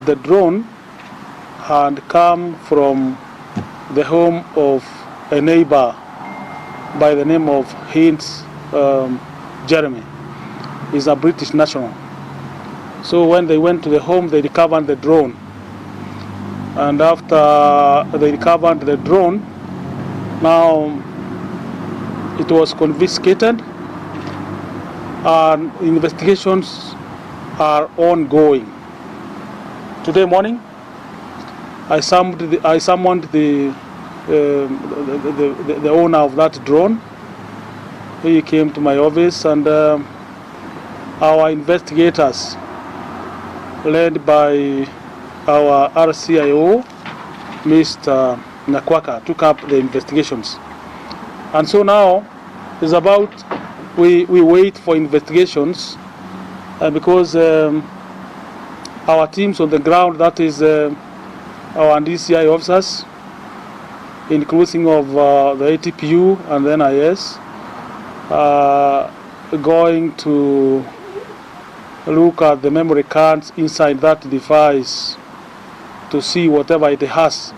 the drone had come from the home of a neighbor by the name of Hinds Jeremy. He's a British national. So when they went to the home, they recovered the drone. And after they recovered the drone, now it was confiscated and investigations are ongoing. Today morning, I summoned the owner of that drone. He came to my office, and our investigators, led by our RCIO, Mr. Nakwaka, took up the investigations. And so now it's about we wait for investigations because our teams on the ground, that is our DCI officers, including of the ATPU and the NIS, going to look at the memory cards inside that device to see whatever it has